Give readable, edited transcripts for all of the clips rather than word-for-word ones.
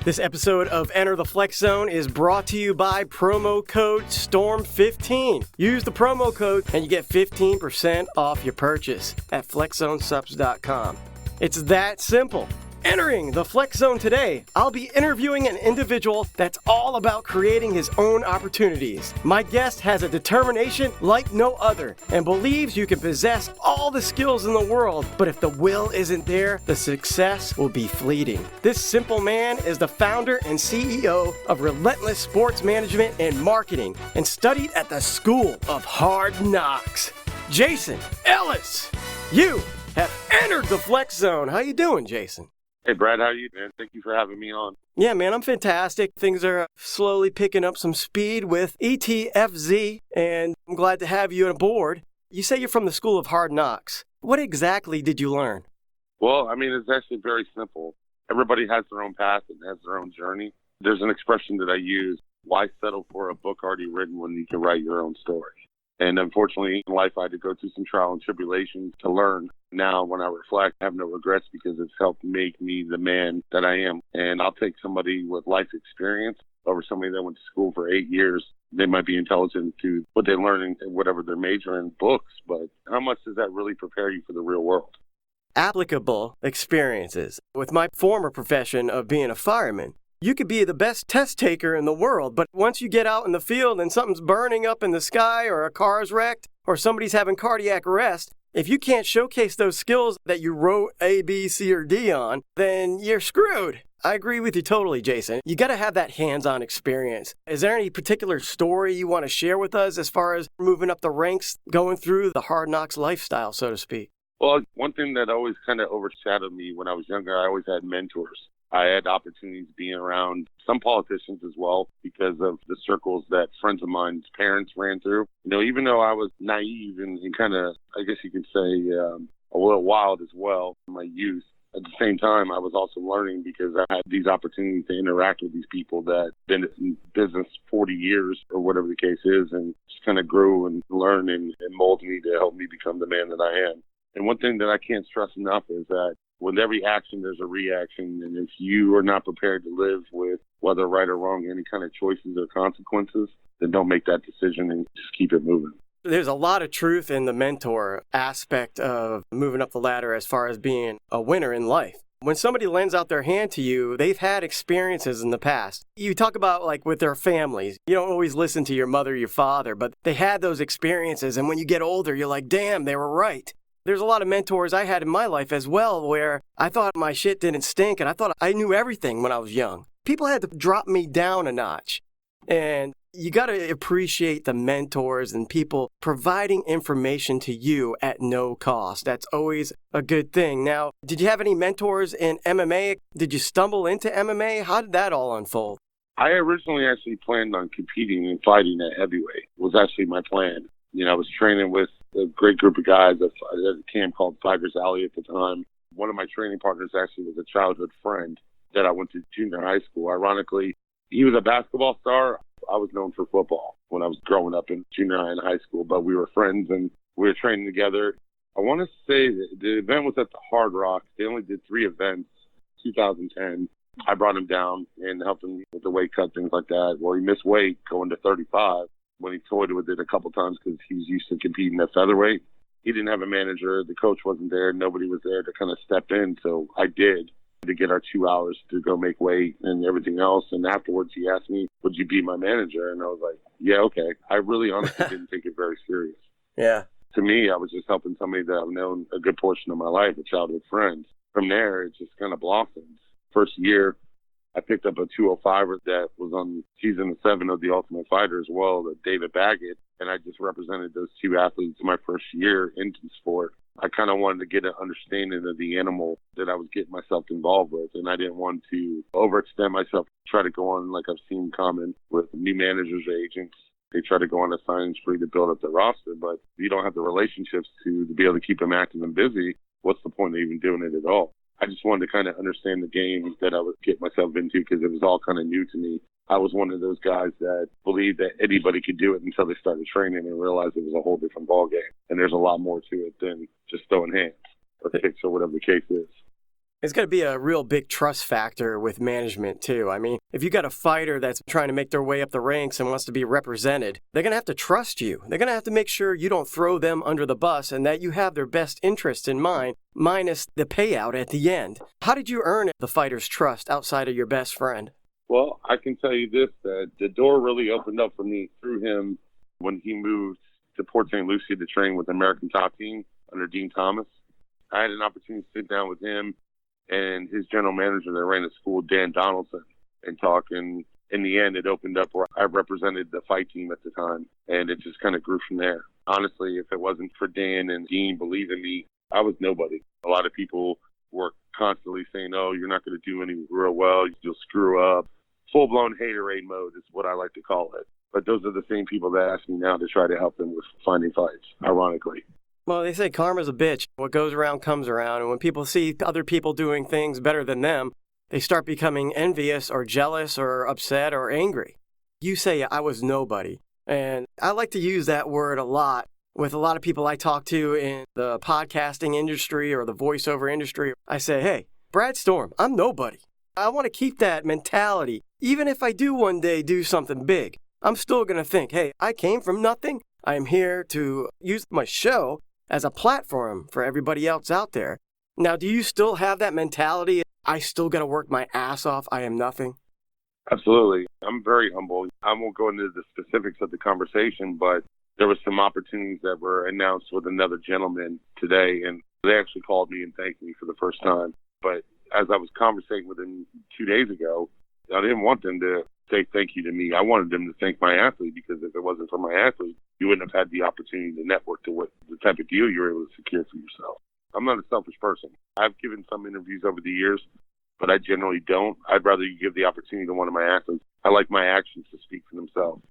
This episode of Enter the Flex Zone is brought to you by promo code STORM15. Use the promo code and you get 15% off your purchase at flexzonesubs.com. It's that simple. Entering the Flex Zone today, I'll be interviewing an individual that's all about creating his own opportunities. My guest has a determination like no other and believes you can possess all the skills in the world, but if the will isn't there, the success will be fleeting. This simple man is the founder and CEO of Relentless Sports Management and Marketing and studied at the School of Hard Knocks. Jason Ellis, you have entered the Flex Zone. How you doing, Jason? Hey, Brad, how are you, man? Thank you for having me on. Yeah, man, I'm fantastic. Things are slowly picking up some speed with ETFZ, and I'm glad to have you on board. You say you're from the School of Hard Knocks. What exactly did you learn? Well, I mean, it's actually very simple. Everybody has their own path and has their own journey. There's an expression that I use, why settle for a book already written when you can write your own story? And unfortunately, in life, I had to go through some trial and tribulations to learn. Now, when I reflect, I have no regrets because it's helped make me the man that I am. And I'll take somebody with life experience over somebody that went to school for 8 years. They might be intelligent to what they learn in whatever they're major in books, but how much does that really prepare you for the real world? Applicable experiences. With my former profession of being a fireman, you could be the best test taker in the world, but once you get out in the field and something's burning up in the sky or a car's wrecked or somebody's having cardiac arrest, if you can't showcase those skills that you wrote A, B, C, or D on, then you're screwed. I agree with you totally, Jason. You got to have that hands-on experience. Is there any particular story you want to share with us as far as moving up the ranks, going through the Hard Knocks lifestyle, so to speak? Well, one thing that always kind of overshadowed me when I was younger, I always had mentors. I had opportunities being around some politicians as well because of the circles that friends of mine's parents ran through. You know, even though I was naive and kind of, I guess you could say, a little wild as well in my youth, at the same time, I was also learning because I had these opportunities to interact with these people that been in business 40 years or whatever the case is, and just kind of grew and learned and molded me to help me become the man that I am. And one thing that I can't stress enough is that with every action, there's a reaction. And if you are not prepared to live with, whether right or wrong, any kind of choices or consequences, then don't make that decision and just keep it moving. There's a lot of truth in the mentor aspect of moving up the ladder as far as being a winner in life. When somebody lends out their hand to you, they've had experiences in the past. You talk about like with their families. You don't always listen to your mother or your father, but they had those experiences. And when you get older, you're like, damn, they were right. There's a lot of mentors I had in my life as well where I thought my shit didn't stink and I thought I knew everything when I was young. People had to drop me down a notch. And you got to appreciate the mentors and people providing information to you at no cost. That's always a good thing. Now, did you have any mentors in MMA? Did you stumble into MMA? How did that all unfold? I originally actually planned on competing and fighting at heavyweight. It was actually my plan. You know, I was training with a great group of guys at a camp called Tigers Alley at the time. One of my training partners actually was a childhood friend that I went to junior high school. Ironically, he was a basketball star. I was known for football when I was growing up in junior high and high school, but we were friends and we were training together. I want to say that the event was at the Hard Rock. They only did 3 events, 2010. I brought him down and helped him with the weight cut, things like that. Well, he missed weight going to 35. When he toyed with it a couple times because he was used to competing at featherweight. He didn't have a manager. The coach wasn't there. Nobody was there to kind of step in. So I did to get our 2 hours to go make weight and everything else. And afterwards, he asked me, would you be my manager? And I was like, yeah, okay. I really honestly didn't take it very serious. Yeah. To me, I was just helping somebody that I've known a good portion of my life, a childhood friend. From there, it just kind of blossomed. First year, I picked up a 205er that was on season 7 of The Ultimate Fighter as well, David Baggett, and I just represented those 2 athletes my first year into the sport. I kind of wanted to get an understanding of the animal that I was getting myself involved with, and I didn't want to overextend myself, try to go on like I've seen common with new managers or agents. They try to go on a signing spree to build up their roster, but if you don't have the relationships to be able to keep them active and busy, what's the point of even doing it at all? I just wanted to kind of understand the game that I would get myself into because it was all kind of new to me. I was one of those guys that believed that anybody could do it until they started training and realized it was a whole different ballgame. And there's a lot more to it than just throwing hands or kicks or whatever the case is. It's got to be a real big trust factor with management, too. I mean, if you got a fighter that's trying to make their way up the ranks and wants to be represented, they're going to have to trust you. They're going to have to make sure you don't throw them under the bus and that you have their best interests in mind, minus the payout at the end. How did you earn the fighter's trust outside of your best friend? Well, I can tell you this, that the door really opened up for me through him when he moved to Port St. Lucie to train with the American Top Team under Dean Thomas. I had an opportunity to sit down with him and his general manager that ran the school, Dan Donaldson, and talk. And in the end, it opened up where I represented the fight team at the time, and it just kind of grew from there. Honestly, if it wasn't for Dan and Dean believing me, I was nobody. A lot of people were constantly saying, oh, you're not going to do any real well, you'll screw up. Full-blown haterade mode is what I like to call it. But those are the same people that ask me now to try to help them with finding fights, ironically. Well, they say karma's a bitch. What goes around comes around. And when people see other people doing things better than them, they start becoming envious or jealous or upset or angry. You say, I was nobody. And I like to use that word a lot with a lot of people I talk to in the podcasting industry or the voiceover industry. I say, hey, Brad Storm, I'm nobody. I want to keep that mentality. Even if I do one day do something big, I'm still going to think, hey, I came from nothing. I am here to use my show as a platform for everybody else out there. Now, do you still have that mentality? I still got to work my ass off. I am nothing. Absolutely. I'm very humble. I won't go into the specifics of the conversation, but there were some opportunities that were announced with another gentleman today, and they actually called me and thanked me for the first time. But as I was conversating with them 2 days ago, I didn't want them to say thank you to me. I wanted them to thank my athlete, because if it wasn't for my athlete, you wouldn't have had the opportunity to network to what the type of deal you're able to secure for yourself. I'm not a selfish person. I've given some interviews over the years, but I generally don't. I'd rather you give the opportunity to one of my athletes. I like my actions to speak for themselves.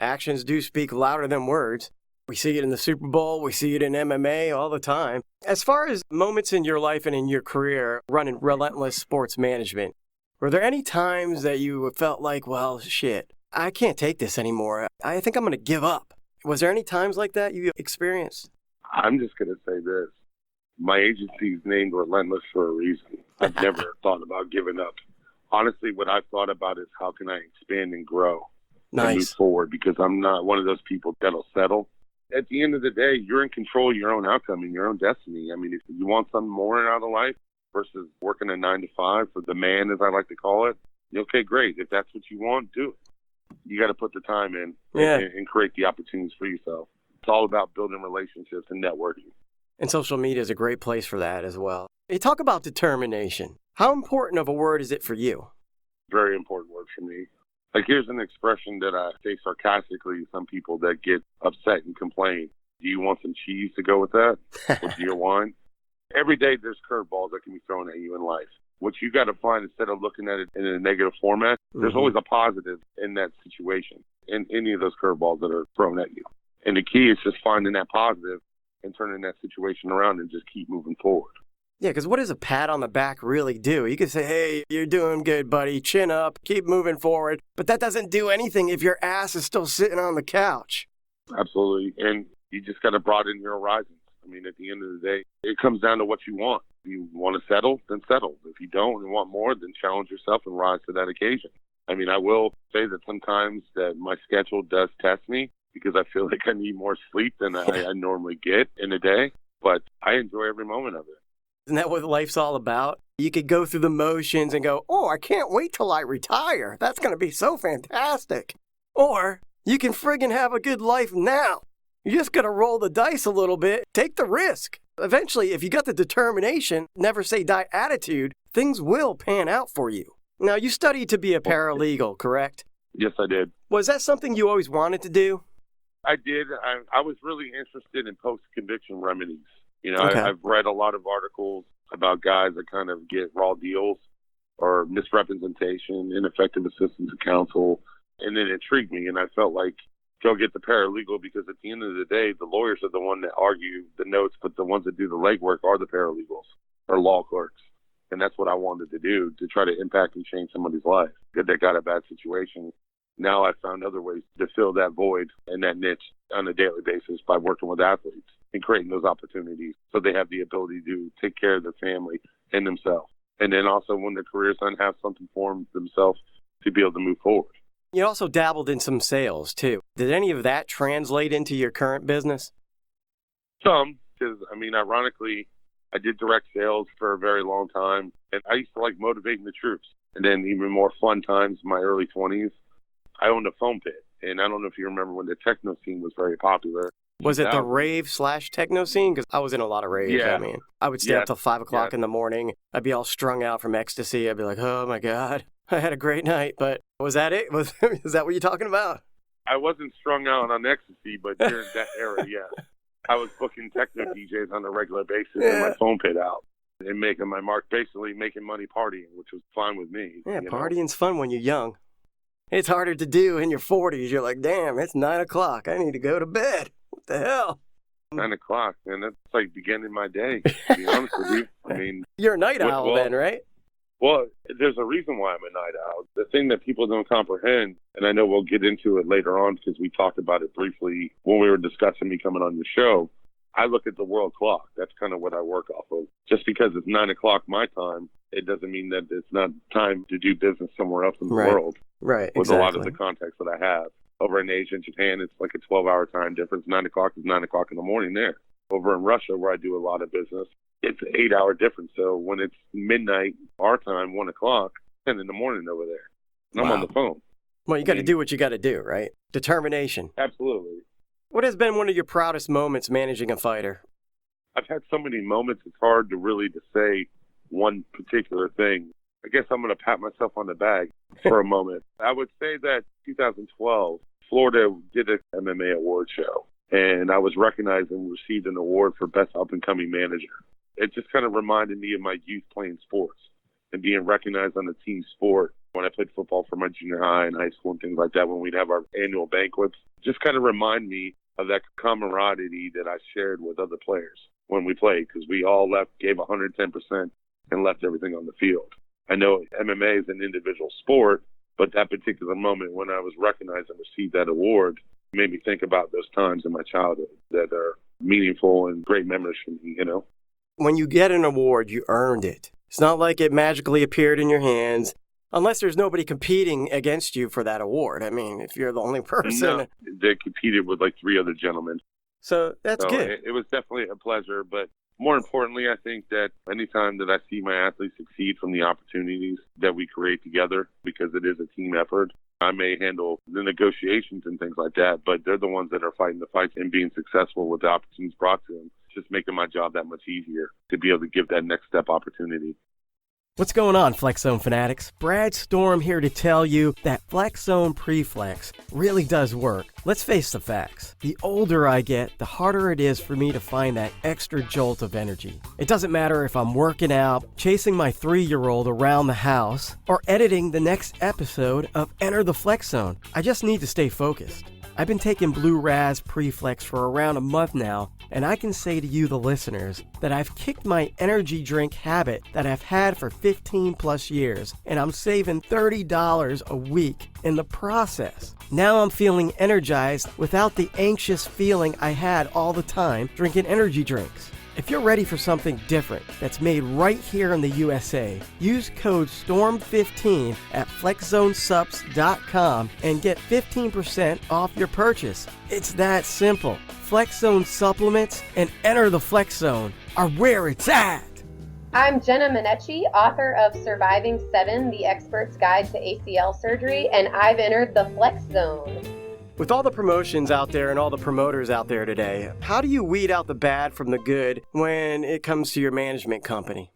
Actions do speak louder than words. We see it in the Super Bowl. We see it in MMA all the time. As far as moments in your life and in your career running Relentless Sports Management, were there any times that you felt like, well, shit, I can't take this anymore. I think I'm going to give up. Was there any times like that you experienced? I'm just going to say this. My agency is named Relentless for a reason. I've never thought about giving up. Honestly, what I've thought about is how can I expand and grow and move forward, because I'm not one of those people that'll settle. At the end of the day, you're in control of your own outcome and your own destiny. I mean, if you want something more out of life versus working a 9 to 5 for the man, as I like to call it, okay, great. If that's what you want, do it. You got to put the time in and create the opportunities for yourself. It's all about building relationships and networking. And social media is a great place for that as well. You talk about determination. How important of a word is it for you? Very important word for me. Like, here's an expression that I say sarcastically to some people that get upset and complain. Do you want some cheese to go with that? Or do you wine? Every day there's curveballs that can be thrown at you in life. What you got to find, instead of looking at it in a negative format, there's always a positive in that situation, in any of those curveballs that are thrown at you. And the key is just finding that positive and turning that situation around and just keep moving forward. Yeah, because what does a pat on the back really do? You can say, hey, you're doing good, buddy. Chin up. Keep moving forward. But that doesn't do anything if your ass is still sitting on the couch. Absolutely. And you just got to broaden your horizons. I mean, at the end of the day, it comes down to what you want. If you want to settle, then settle. If you don't and want more, then challenge yourself and rise to that occasion. I mean, I will say that sometimes that my schedule does test me because I feel like I need more sleep than I normally get in a day. But I enjoy every moment of it. Isn't that what life's all about? You could go through the motions and go, oh, I can't wait till I retire. That's going to be so fantastic. Or you can friggin' have a good life now. You just got to roll the dice a little bit, take the risk. Eventually, if you got the determination, never say die attitude, things will pan out for you. Now, you studied to be a paralegal, correct? Yes, I did. Was that something you always wanted to do? I did. I was really interested in post-conviction remedies. You know, Okay. I've read a lot of articles about guys that kind of get raw deals or misrepresentation, ineffective assistance of counsel, and it intrigued me. And I felt like, go get the paralegal, because at the end of the day, the lawyers are the one that argue the notes, but the ones that do the legwork are the paralegals or law clerks. And that's what I wanted to do, to try to impact and change somebody's life that got a bad situation. Now I've found other ways to fill that void and that niche on a daily basis by working with athletes and creating those opportunities so they have the ability to take care of their family in themselves. And then also when their career's done, have something for themselves to be able to move forward. You also dabbled in some sales, too. Did any of that translate into your current business? Some, because, ironically, I did direct sales for a very long time, and I used to like motivating the troops. And then even more fun times in my early 20s, I owned a foam pit. And I don't know if you remember when the techno scene was very popular. Was it the rave/techno scene? Because I was in a lot of raves. Yeah. I would stay up till 5 o'clock in the morning. I'd be all strung out from ecstasy. I'd be like, oh my God, I had a great night. But was that it? Is that what you're talking about? I wasn't strung out on ecstasy, but during that era, yeah. I was booking techno DJs on a regular basis in my foam pit out and making my mark, basically making money partying, which was fine with me. Yeah, partying's fun when you're young. It's harder to do in your 40s. You're like, damn, it's 9 o'clock. I need to go to bed. What the hell? 9 o'clock, man. That's like beginning my day, to be honest with you. You're a night owl then, right? Well, there's a reason why I'm a night owl. The thing that people don't comprehend, and I know we'll get into it later on because we talked about it briefly when we were discussing me coming on the show, I look at the world clock. That's kind of what I work off of. Just because it's 9 o'clock my time, it doesn't mean that it's not time to do business somewhere else in the world. Right, with a lot of the contacts that I have. Over in Asia and Japan, it's like a 12-hour time difference. 9 o'clock is 9 o'clock in the morning there. Over in Russia, where I do a lot of business, it's an 8-hour difference. So when it's midnight, our time, 1 o'clock, 10 in the morning over there. And I'm on the phone. Well, you got to do what you got to do, right? Determination. Absolutely. What has been one of your proudest moments managing a fighter? I've had so many moments, it's hard to really to say one particular thing. I guess I'm going to pat myself on the back for a moment. I would say that 2012, Florida did an MMA award show, and I was recognized and received an award for Best Up-and-Coming Manager. It just kind of reminded me of my youth playing sports and being recognized on a team sport when I played football for my junior high and high school and things like that when we'd have our annual banquets. Just kind of remind me of that camaraderie that I shared with other players when we played, because we all gave 110% and left everything on the field. I know MMA is an individual sport, but that particular moment when I was recognized and received that award made me think about those times in my childhood that are meaningful and great memories for me, When you get an award, you earned it. It's not like it magically appeared in your hands, unless there's nobody competing against you for that award. If you're the only person. No, they competed with like 3 other gentlemen. So that's good. It was definitely a pleasure, but more importantly, I think that anytime that I see my athletes succeed from the opportunities that we create together, because it is a team effort, I may handle the negotiations and things like that, but they're the ones that are fighting the fights and being successful with the opportunities brought to them. It's just making my job that much easier to be able to give that next step opportunity. What's going on, Flex Zone fanatics? Brad Storm here to tell you that Flex Zone Preflex really does work. Let's face the facts. The older I get, the harder it is for me to find that extra jolt of energy. It doesn't matter if I'm working out, chasing my 3-year-old around the house, or editing the next episode of Enter the Flex Zone. I just need to stay focused. I've been taking Blue Raz Preflex for around a month now, and I can say to you, the listeners, that I've kicked my energy drink habit that I've had for 15 plus years, and I'm saving $30 a week in the process. Now I'm feeling energized without the anxious feeling I had all the time drinking energy drinks. If you're ready for something different that's made right here in the USA, use code STORM15 at FlexZoneSups.com and get 15% off your purchase. It's that simple. Flex Zone supplements and Enter the Flex Zone are where it's at. I'm Jenna Minetti, author of Surviving 7, The Expert's Guide to ACL Surgery, and I've entered the Flex Zone. With all the promotions out there and all the promoters out there today, how do you weed out the bad from the good when it comes to your management company?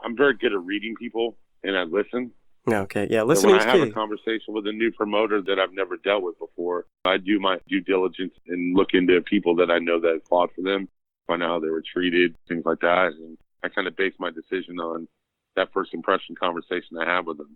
I'm very good at reading people, and I listen. Okay, yeah, listening is key. When I have a conversation with a new promoter that I've never dealt with before, I do my due diligence and look into people that I know that fought for them, find out how they were treated, things like that, and I kind of base my decision on that first impression conversation I have with them.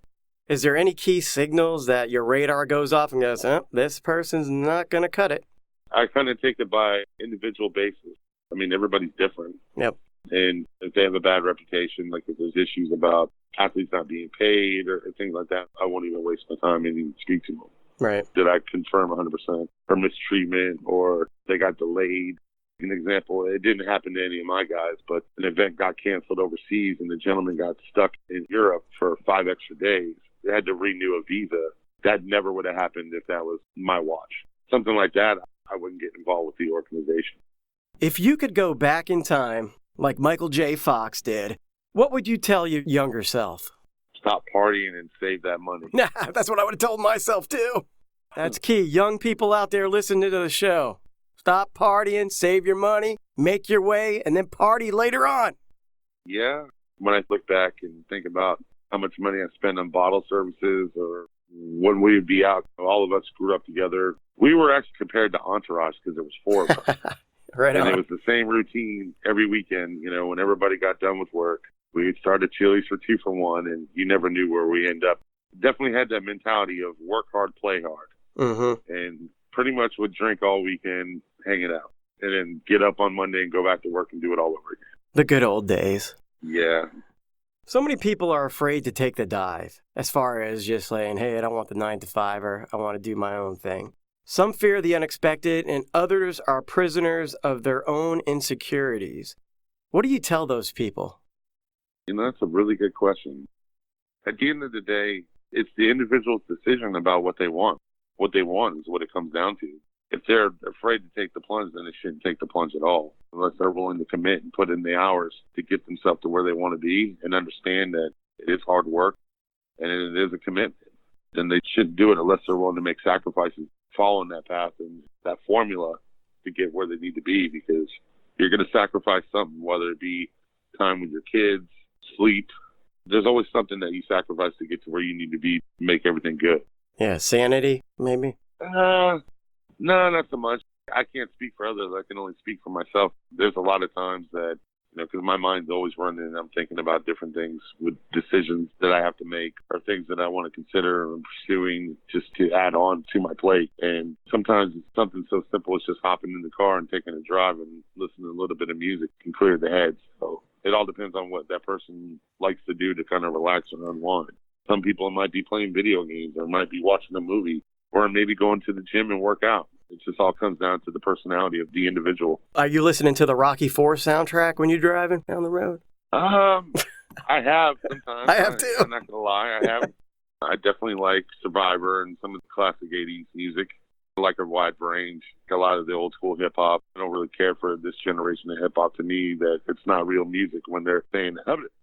Is there any key signals that your radar goes off and goes, this person's not going to cut it? I kind of take it by individual basis. Everybody's different. Yep. And if they have a bad reputation, like if there's issues about athletes not being paid or things like that, I won't even waste my time and even speak to them. Right. Did I confirm 100% for mistreatment or they got delayed? An example, it didn't happen to any of my guys, but an event got canceled overseas and the gentleman got stuck in Europe for 5 extra days. They had to renew a visa. That never would have happened if that was my watch. Something like that, I wouldn't get involved with the organization. If you could go back in time, like Michael J. Fox did, what would you tell your younger self? Stop partying and save that money. That's what I would have told myself, too. That's key. Young people out there listening to the show. Stop partying, save your money, make your way, and then party later on. Yeah. When I look back and think about how much money I spend on bottle services or when we'd be out, all of us screwed up together. We were actually compared to Entourage because there was 4 of us. Right on. And it was the same routine every weekend. You know, when everybody got done with work, we'd start at Chili's for 2 for $1, and you never knew where we end up. Definitely had that mentality of work hard, play hard. Mm-hmm. And pretty much would drink all weekend, hang it out, and then get up on Monday and go back to work and do it all over again. The good old days. Yeah. So many people are afraid to take the dive, as far as just saying, hey, I don't want the 9 to 5, or I want to do my own thing. Some fear the unexpected, and others are prisoners of their own insecurities. What do you tell those people? You know, that's a really good question. At the end of the day, it's the individual's decision about what they want. What they want is what it comes down to. If they're afraid to take the plunge, then they shouldn't take the plunge at all, unless they're willing to commit and put in the hours to get themselves to where they want to be and understand that it is hard work and it is a commitment. Then they shouldn't do it unless they're willing to make sacrifices following that path and that formula to get where they need to be, because you're going to sacrifice something, whether it be time with your kids, sleep. There's always something that you sacrifice to get to where you need to be to make everything good. Yeah, sanity, maybe? No, not so much. I can't speak for others. I can only speak for myself. There's a lot of times that, you know, because my mind's always running and I'm thinking about different things with decisions that I have to make or things that I want to consider and pursuing just to add on to my plate. And sometimes it's something so simple as just hopping in the car and taking a drive and listening to a little bit of music can clear the head. So it all depends on what that person likes to do to kind of relax and unwind. Some people might be playing video games or might be watching a movie or maybe going to the gym and work out. It just all comes down to the personality of the individual. Are you listening to the Rocky IV soundtrack when you're driving down the road? I have sometimes. I have too. I'm not going to lie. I have. I definitely like Survivor and some of the classic 80s music. I like a wide range. A lot of the old school hip hop. I don't really care for this generation of hip hop. To me, that it's not real music when they're saying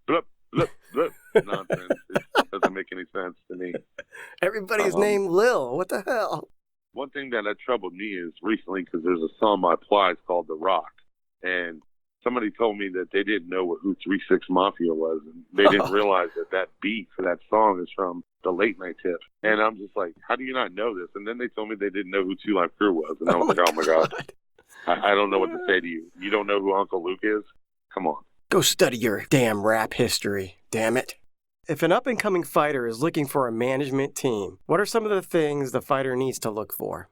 blup, blup, blup, nonsense. It doesn't make any sense to me. Everybody's named Lil. What the hell? One thing that had troubled me is recently, because there's a song by Plies called The Rock, and somebody told me that they didn't know what Who 3-6 Mafia was, and they didn't realize that that beat for that song is from the Late Night Tips. And I'm just like, how do you not know this? And then they told me they didn't know who 2 Live Crew was, and I was like, oh my God. I don't know what to say to you. You don't know who Uncle Luke is? Come on. Go study your damn rap history, damn it. If an up-and-coming fighter is looking for a management team, what are some of the things the fighter needs to look for?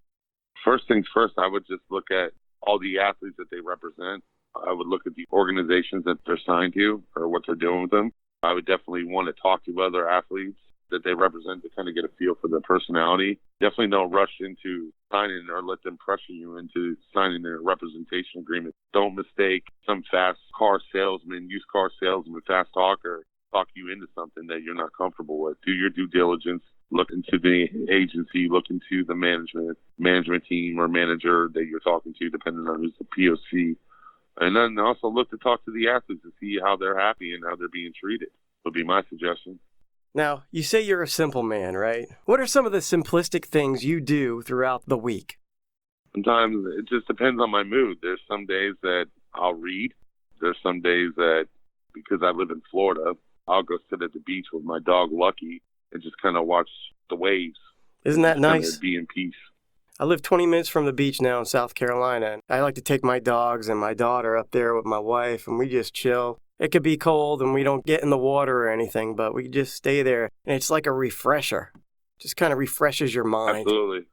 First things first, I would just look at all the athletes that they represent. I would look at the organizations that they're signed to or what they're doing with them. I would definitely want to talk to other athletes that they represent to kind of get a feel for their personality. Definitely don't rush into signing or let them pressure you into signing their representation agreement. Don't mistake some fast car salesman, used car salesman, fast talker, talk you into something that you're not comfortable with. Do your due diligence. Look into the agency, look into the management team or manager that you're talking to, depending on who's the POC. And then also look to talk to the athletes to see how they're happy and how they're being treated, would be my suggestion. Now, you say you're a simple man, right? What are some of the simplistic things you do throughout the week? Sometimes it just depends on my mood. There's some days that I'll read. There's some days that, because I live in Florida, I'll go sit at the beach with my dog Lucky and just kind of watch the waves. Isn't that nice? Be in peace. I live 20 minutes from the beach now in South Carolina, and I like to take my dogs and my daughter up there with my wife, and we just chill. It could be cold, and we don't get in the water or anything, but we just stay there, and it's like a refresher. Just kind of refreshes your mind. Absolutely.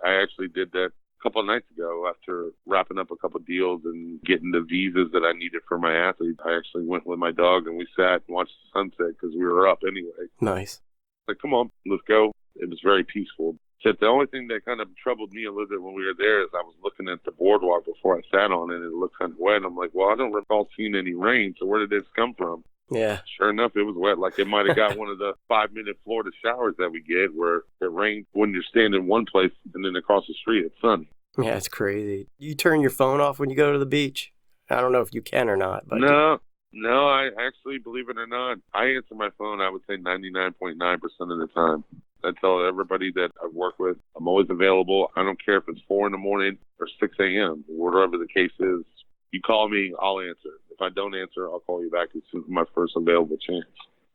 I actually did that a couple of nights ago after wrapping up a couple of deals and getting the visas that I needed for my athletes. I actually went with my dog, and we sat and watched the sunset because we were up anyway. Nice. Like, come on, let's go. It was very peaceful. Except the only thing that kind of troubled me a little bit when we were there is I was looking at the boardwalk before I sat on it, and it looked kind of wet. I'm like, well, I don't recall seeing any rain, so where did this come from? Yeah. Sure enough, it was wet. Like it might have got one of the 5-minute Florida showers that we get where it rains when you're standing in one place and then across the street it's sunny. Yeah, it's crazy. You turn your phone off when you go to the beach? I don't know if you can or not. But No, I actually, believe it or not, I answer my phone, I would say 99.9% of the time. I tell everybody that I work with, I'm always available. I don't care if it's 4 in the morning or 6 a.m., whatever the case is. You call me, I'll answer. If I don't answer, I'll call you back as soon as my first available chance.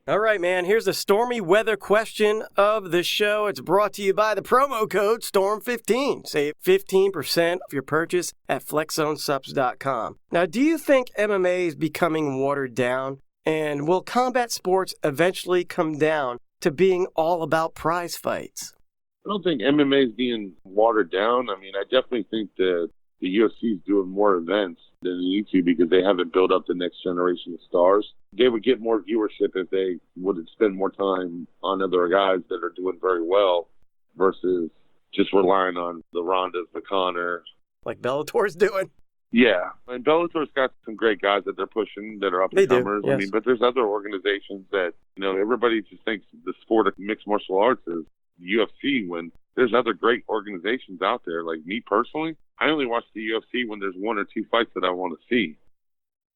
All right, man. Here's the stormy weather question of the show. It's brought to you by the promo code STORM15. Save 15% of your purchase at FlexZoneSubs.com. Now, do you think MMA is becoming watered down? And will combat sports eventually come down to being all about prize fights? I don't think MMA is being watered down. I mean, I definitely think that the UFC is doing more events than they need to because they haven't built up the next generation of stars. They would get more viewership if they would spend more time on other guys that are doing very well versus just relying on the Rondas, the Conor. Like Bellator's doing? Yeah. And Bellator's got some great guys that they're pushing that are up-and-comers. Yes. I mean, but there's other organizations that, everybody just thinks the sport of mixed martial arts is UFC when there's other great organizations out there. Like me personally, I only watch the UFC when there's 1 or 2 fights that I want to see.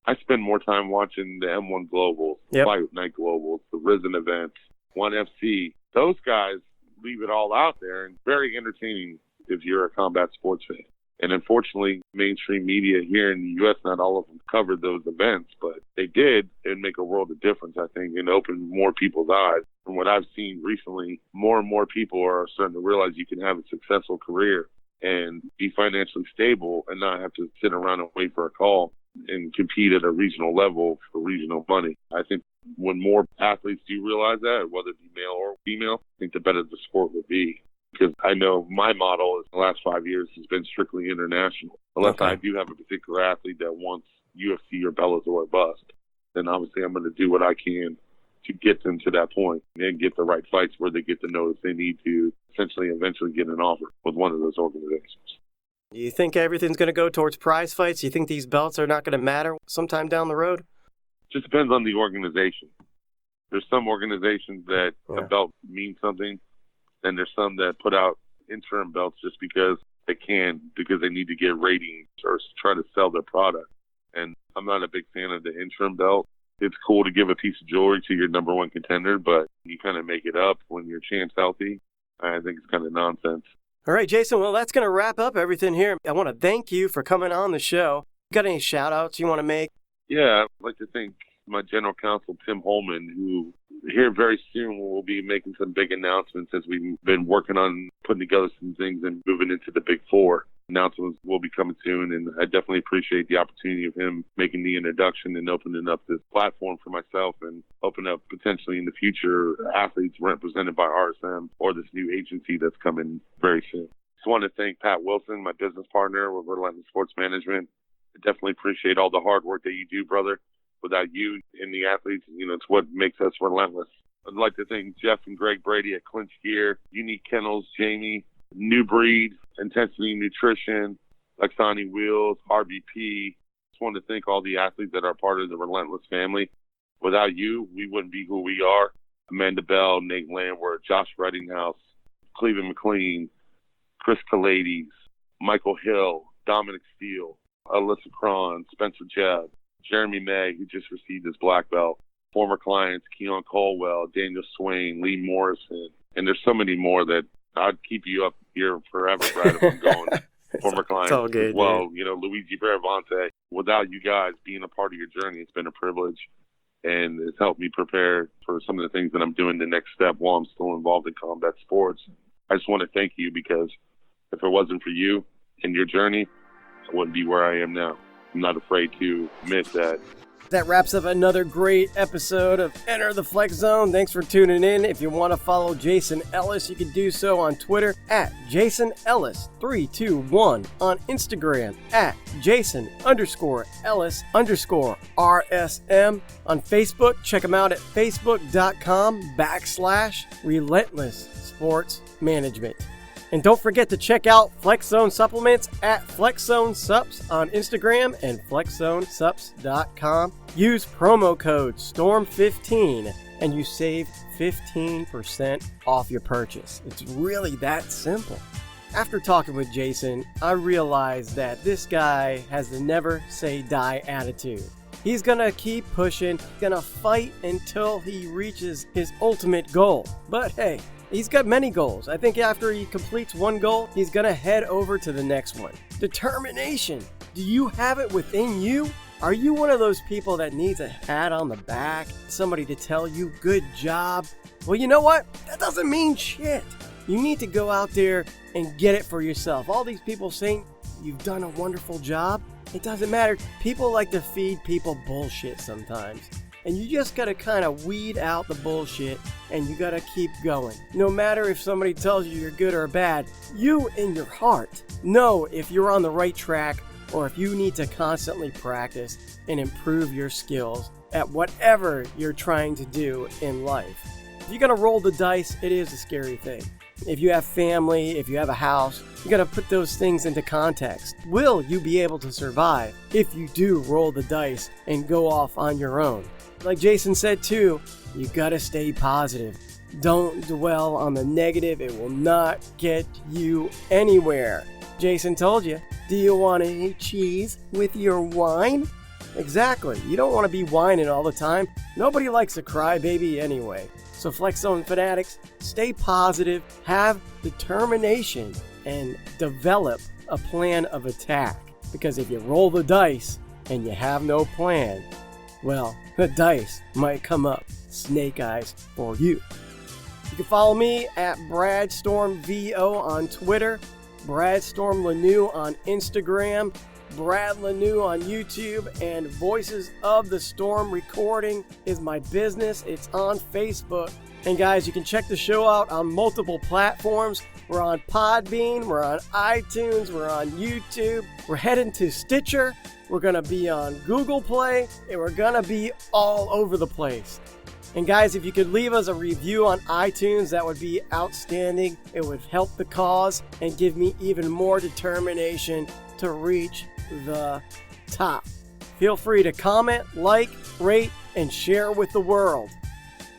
I spend more time watching the M1 Globals, Fight Night Globals, the Risen events, 1FC. Those guys leave it all out there and very entertaining if you're a combat sports fan. And unfortunately, mainstream media here in the U.S., not all of them covered those events, but they did. It'd make a world of difference, I think, and open more people's eyes. From what I've seen recently, more and more people are starting to realize you can have a successful career and be financially stable and not have to sit around and wait for a call and compete at a regional level for regional money. I think when more athletes do realize that, whether it be male or female, I think the better the sport will be. Because I know my model in the last 5 years has been strictly international. Unless I do have a particular athlete that wants UFC or Bellator or bust, then obviously I'm going to do what I can to get them to that point and get the right fights where they get the notice they need to essentially eventually get an offer with one of those organizations. Do you think everything's going to go towards prize fights? Do you think these belts are not going to matter sometime down the road? Just depends on the organization. There's some organizations that a belt means something, and there's some that put out interim belts just because they can, because they need to get ratings or try to sell their product. And I'm not a big fan of the interim belt. It's cool to give a piece of jewelry to your number one contender, but you kind of make it up when your champ's healthy. I think it's kind of nonsense. All right, Jason, well, that's going to wrap up everything here. I want to thank you for coming on the show. Got any shout-outs you want to make? Yeah, I'd like to thank my general counsel, Tim Holman, who here very soon will be making some big announcements as we've been working on putting together some things and moving into the Big Four. Announcements will be coming soon, and I definitely appreciate the opportunity of him making the introduction and opening up this platform for myself and open up potentially in the future athletes represented by RSM or this new agency that's coming very soon. Just want to thank Pat Wilson, my business partner with Relentless Sports Management. I definitely appreciate all the hard work that you do, brother. Without you and the athletes, it's what makes us relentless. I'd like to thank Jeff and Greg Brady at Clinch Gear, Unique Kennels, Jamie, New Breed, Intensity Nutrition, Lexani Wheels, RBP. Just want to thank all the athletes that are part of the Relentless family. Without you, we wouldn't be who we are. Amanda Bell, Nate Landwehr, Josh Reddinghouse, Cleveland McLean, Chris Kalades, Michael Hill, Dominic Steele, Alyssa Cron, Spencer Jebb, Jeremy May, who just received his black belt, former clients, Keon Colwell, Daniel Swain, Lee Morrison, and there's so many more that I'd keep you up here forever, Brad, if I'm going. Former clients all good, as well, Luigi Bravante. Without you guys being a part of your journey, it's been a privilege, and it's helped me prepare for some of the things that I'm doing the next step while I'm still involved in combat sports. I just want to thank you because if it wasn't for you and your journey, I wouldn't be where I am now. I'm not afraid to admit that. That wraps up another great episode of Enter the Flex Zone. Thanks for tuning in. If you want to follow Jason Ellis, you can do so on Twitter at JasonEllis321, on Instagram at Jason_Ellis_RSM. On Facebook, check him out at facebook.com/Relentless Sports Management. And don't forget to check out Flex Zone Supplements at Flex Zone Sups on Instagram and flexzonesups.com. Use promo code STORM15 and you save 15% off your purchase. It's really that simple. After talking with Jason, I realized that this guy has the never say die attitude. He's gonna keep pushing, gonna fight until he reaches his ultimate goal. But hey, he's got many goals. I think after he completes one goal, he's gonna head over to the next one. Determination. Do you have it within you? Are you one of those people that needs a pat on the back? Somebody to tell you, good job? Well, you know what? That doesn't mean shit. You need to go out there and get it for yourself. All these people saying you've done a wonderful job, it doesn't matter. People like to feed people bullshit sometimes. And you just gotta kind of weed out the bullshit and you gotta keep going. No matter if somebody tells you you're good or bad, you in your heart know if you're on the right track or if you need to constantly practice and improve your skills at whatever you're trying to do in life. If you're gonna roll the dice, it is a scary thing. If you have family, if you have a house, you gotta put those things into context. Will you be able to survive if you do roll the dice and go off on your own? Like Jason said too, you gotta stay positive. Don't dwell on the negative. It will not get you anywhere. Jason told you, do you want to eat cheese with your wine? Exactly. You don't want to be whining all the time. Nobody likes a crybaby anyway. So Flex Zone fanatics, stay positive, have determination, and develop a plan of attack. Because if you roll the dice and you have no plan, well, the dice might come up snake eyes for you. You can follow me at BradStormVO on Twitter, BradStormLaNew on Instagram, Brad Lanew on YouTube, and Voices of the Storm Recording is my business. It's on Facebook. And guys, you can check the show out on multiple platforms. We're on Podbean, we're on iTunes, we're on YouTube, we're heading to Stitcher, we're going to be on Google Play, and we're going to be all over the place. And guys, if you could leave us a review on iTunes, that would be outstanding. It would help the cause and give me even more determination to reach the top. Feel free to comment, like, rate, and share with the world.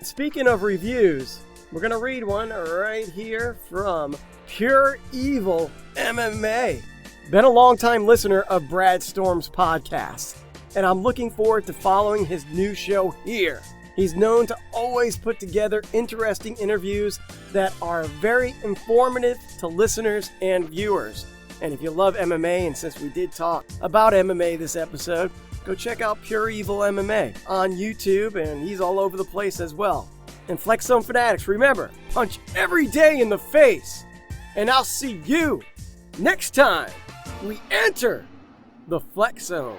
Speaking of reviews, we're going to read one right here from Pure Evil MMA. Been a long-time listener of Brad Storm's podcast, and I'm looking forward to following his new show here. He's known to always put together interesting interviews that are very informative to listeners and viewers. And if you love MMA, and since we did talk about MMA this episode, go check out Pure Evil MMA on YouTube, and he's all over the place as well. And Flex Zone fanatics, remember, punch every day in the face. And I'll see you next time we enter the Flex Zone.